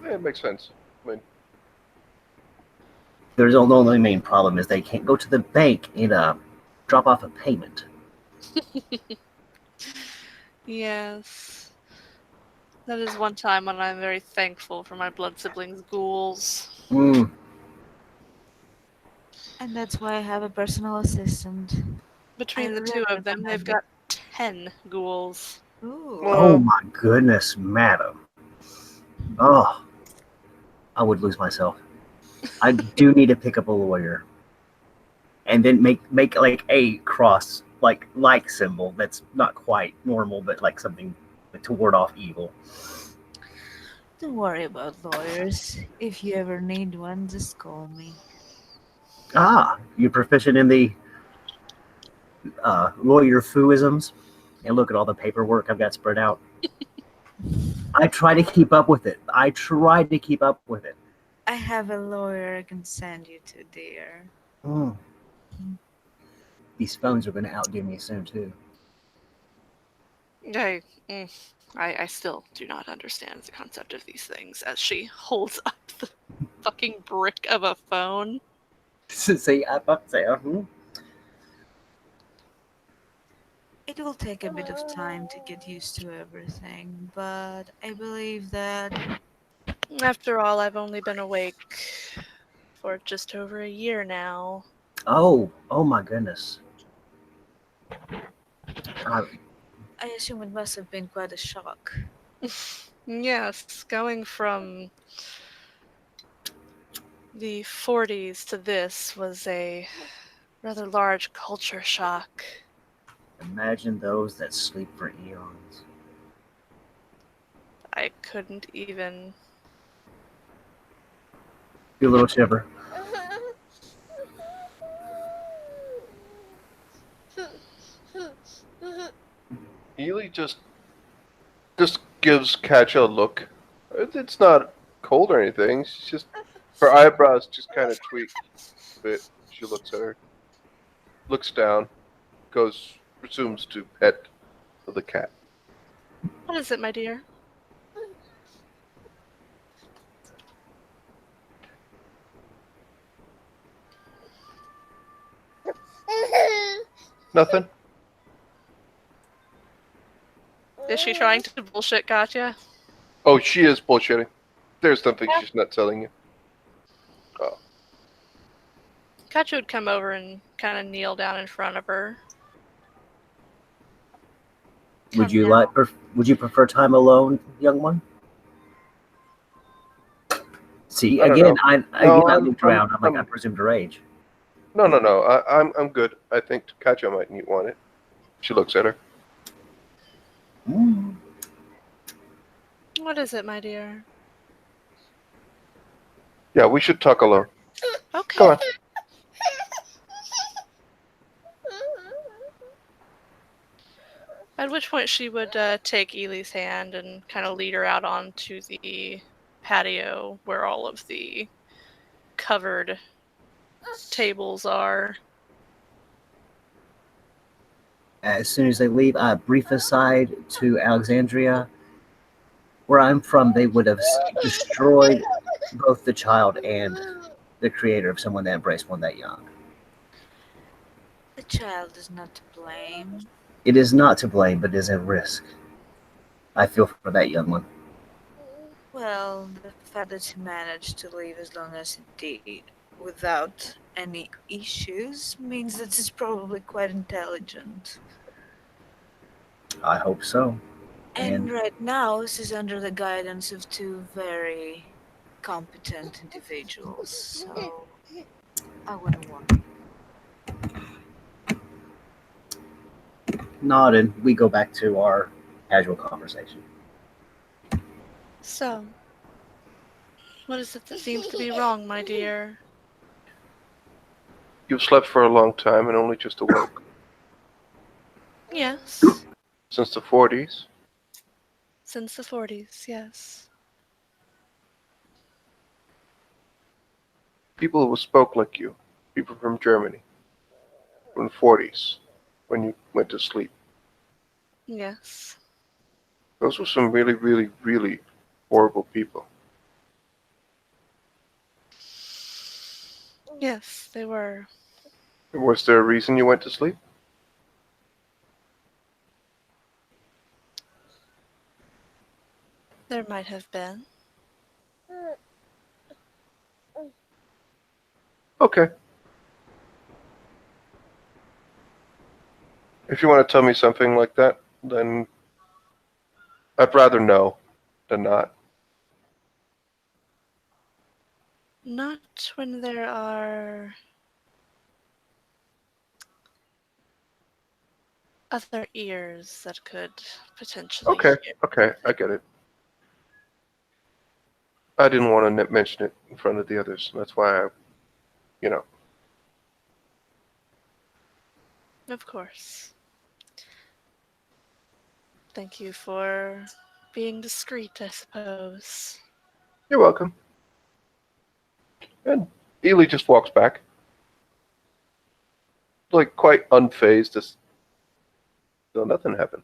It makes sense. I mean, There's the only main problem is they can't go to the bank and drop off a payment. Yes. That is one time when I'm very thankful for my blood siblings' ghouls. Mm. And that's why I have a personal assistant. Between I the two really of them, they've recommend got 10 ghouls. Ooh. Oh my goodness, madam. Oh, I would lose myself. I do need to pick up a lawyer, and then make like a cross like symbol that's not quite normal, but like something to ward off evil. Don't worry about lawyers. If you ever need one, just call me. Ah, you're proficient in the lawyer fooisms, and look at all the paperwork I've got spread out. I try to keep up with it. I have a lawyer I can send you to, dear. Mm. These phones are going to outdo me soon too. I still do not understand the concept of these things as she holds up the fucking brick of a phone. See, I about to say, It will take a bit of time to get used to everything, but I believe that After all, I've only been awake for just over a year now. oh my goodness. I assume it must have been quite a shock. Yes, going from the 40s to this was a rather large culture shock. Imagine those that sleep for eons. I couldn't even. Do a little shiver. Ely just gives Katja a look. It's not cold or anything. She's just her eyebrows just kind of tweak a bit. She looks at her, looks down, resumes to pet the cat. What is it, my dear? Nothing. Is she trying to bullshit Katya? Oh, she is bullshitting. There's something she's not telling you. Oh, Katya would come over and kind of kneel down in front of her. Would Come you now. Would you prefer time alone, young one? See, I don't again, know. I looked around. I'm like, I presumed her age. No. I'm good. I think Katja might want it. She looks at her. Mm. What is it, my dear? Yeah, we should talk alone. Okay. Come on. At which point she would take Ely's hand and kind of lead her out onto the patio where all of the covered tables are. As soon as they leave, a brief aside to Alexandria. Where I'm from, they would have destroyed both the child and the creator of someone that embraced one that young. The child is not to blame. It is not to blame, but is at risk. I feel for that young one. Well, the fact that he managed to live as long as he did without any issues means that he's probably quite intelligent. I hope so. And And right now, she's under the guidance of two very competent individuals, so I wouldn't worry. nodding, we go back to our casual conversation. So, what is it that seems to be wrong, my dear? You've slept for a long time and only just awoke. Yes. Since the 40s. Since the 40s, yes. People who spoke like you. People from Germany. From the 40s. When you went to sleep. Yes. Those were some really, really, really horrible people. Yes, they were. Was there a reason you went to sleep? There might have been. Okay. If you want to tell me something like that, then I'd rather know than not. Not when there are other ears that could potentially Okay, hear. okay, I get it. I didn't want to mention it in front of the others. That's why I. Of course. Thank you for being discreet, I suppose. You're welcome. And Ely just walks back. Like, quite unfazed as though nothing happened.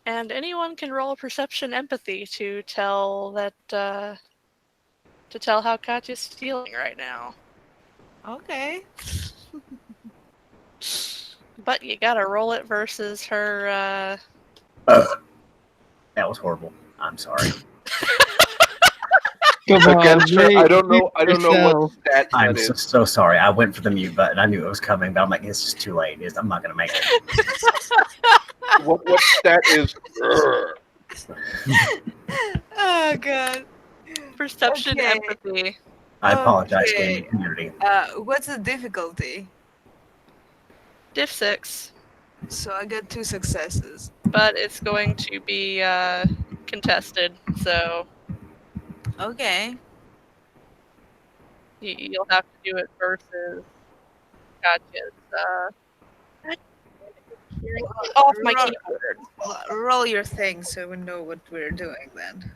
And anyone can roll perception empathy to tell how Katya's feeling right now. Okay. But you gotta roll it versus her That was horrible. I'm sorry. Come on, Against her, I don't blame know. I don't know what yourself. stat I'm that so, is. so sorry. I went for the mute button. I knew it was coming, but I'm like, it's just too late. I'm not going to make it. What stat is? Oh god. perception Okay. empathy. I apologize, Okay. gaming community. What's the difficulty? Diff 6. So I got 2 successes. But it's going to be contested, so Okay. you'll have to do it versus Katya's off my Ro- keyboard. Roll your thing so we know what we're doing then.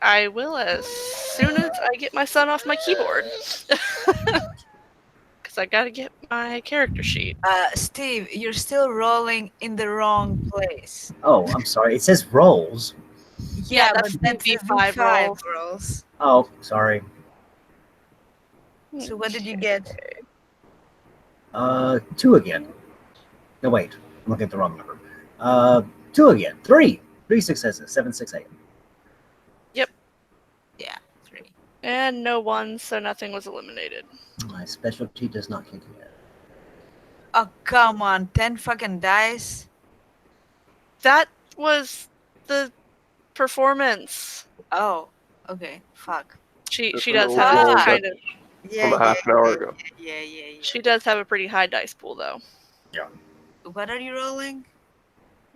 I will as soon as I get my son off my keyboard. Because I gotta get my character sheet. Steve, you're still rolling in the wrong place. Oh, I'm sorry. It says rolls. Yeah, but that's that's the V5 V5 rolls. rolls. Oh, sorry. So what did you get? 2 again. No, wait. I'm looking at the wrong number. 2 again. 3. 3 successes. 7, 6, 8. Yeah, 3. And no ones, so nothing was eliminated. My specialty does not kick yet. Oh, come on. 10 fucking dice? That was the performance. Oh, okay. Fuck. She Just does an have old roll a kind of Yeah, from a half an hour ago. Yeah. she does have a pretty high dice pool though. What are you rolling?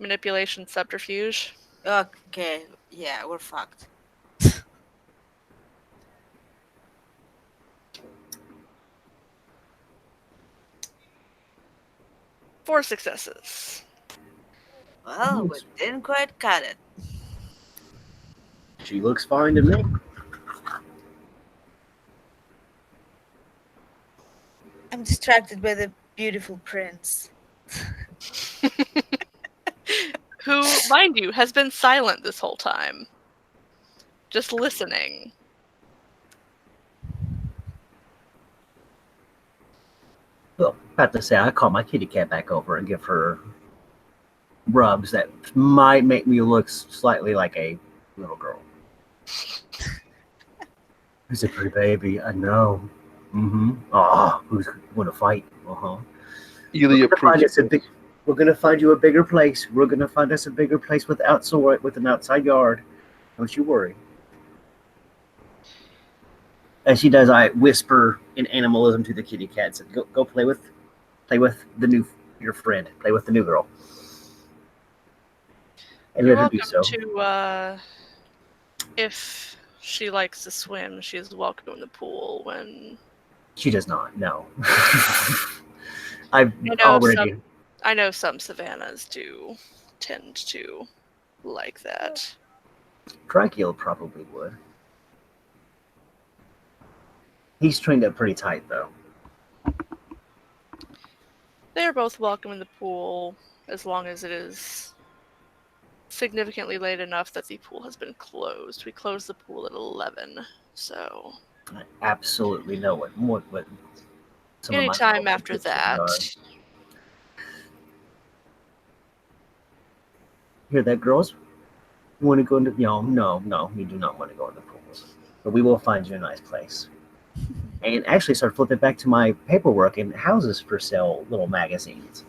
manipulation, subterfuge. Okay, yeah, we're fucked. 4 successes. Well, we didn't quite cut it. She looks fine to me. I'm distracted by the beautiful prince. Who, mind you, has been silent this whole time. Just listening. Well, about to say, I call my kitty cat back over and give her rubs that might make me look slightly like a little girl. Who's a pretty baby? I know. Mm-hmm. Oh, who's want to fight? Uh-huh. Ely approves. We're gonna find you a bigger place. We're gonna find us a bigger place with an outside yard. Don't you worry. As she does, I whisper in animalism to the kitty cat, said, "Go play with your friend. Play with the new girl." And You're let her do welcome so. to, if she likes to swim, she's welcome in the pool when... She does not. No. I've know already. I know some savannas do tend to like that. Dracula probably would. He's trained up pretty tight, though. They're both welcome in the pool as long as it is significantly late enough that the pool has been closed. We closed the pool at 11, so I absolutely know what some of my anytime girlfriend after tips that. are. Hear that, girls? You want to go into no, you do not want to go in the pools. But we will find you a nice place. And actually start flipping back to my paperwork and houses for sale little magazines.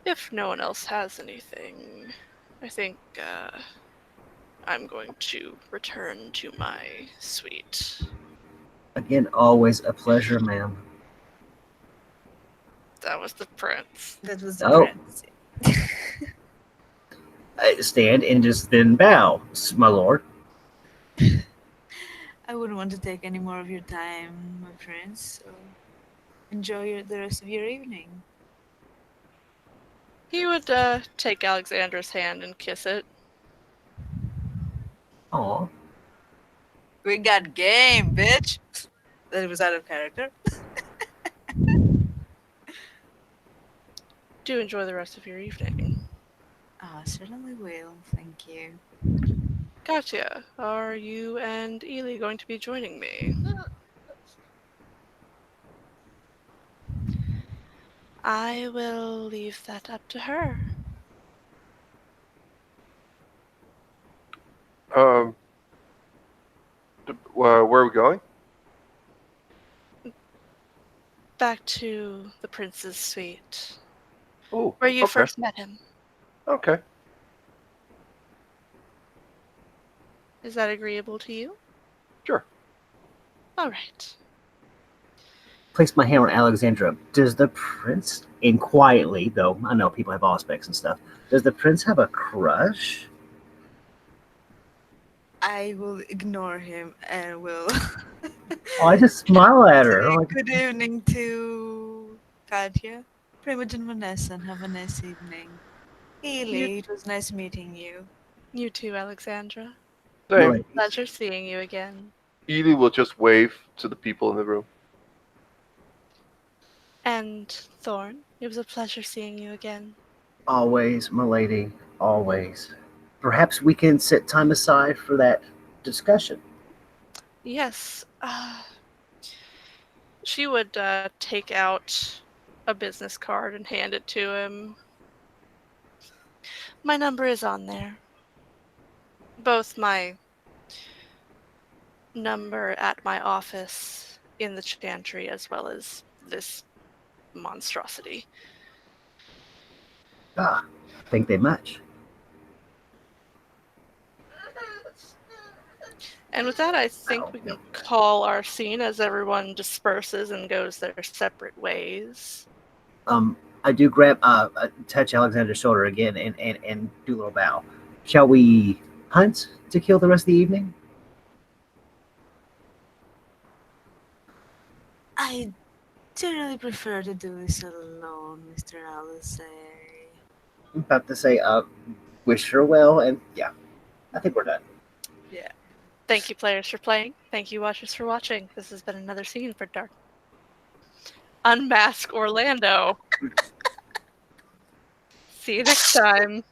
If no one else has anything, I think I'm going to return to my suite. Again, always a pleasure, ma'am. That was the prince. That was the Oh. prince. I stand and just then bow, my lord. I wouldn't want to take any more of your time, my prince. So enjoy the rest of your evening. He would take Alexandra's hand and kiss it. Aw. We got game, bitch. That was out of character. Do enjoy the rest of your evening. Certainly will. Thank you. Gotcha. Are you and Ely going to be joining me? I will leave that up to her. Where are we going? Back to the prince's suite, Oh, where you okay. first met him. Okay. Is that agreeable to you? Sure. All right. Place my hand on Alexandra. Does the prince, and quietly, though I know people have aspects and stuff, does the prince have a crush? I will ignore him and will Oh, I just smile at her. say I'm like, good evening to Katya, Primogen Vanessa, and have a nice evening. Ely, it was nice meeting you. You too, Alexandra. Same. "Ladies, Pleasure seeing you again. Ely will just wave to the people in the room. And Thorn, it was a pleasure seeing you again. always, my lady, always. Perhaps we can set time aside for that discussion." Yes. She would take out a business card and hand it to him. My number is on there. Both my number at my office in the chantry as well as this monstrosity. I think they match. And with that, I think we can call our scene as everyone disperses and goes their separate ways. I do touch Alexander's shoulder again and do a little bow. Shall we hunt to kill the rest of the evening? I generally prefer to do this alone, Mr. Alice. I'm about to say, wish her well, and yeah, I think we're done. Yeah. Thank you, players, for playing. Thank you, watchers, for watching. This has been another scene for Dark. Unmask Orlando. See you next time.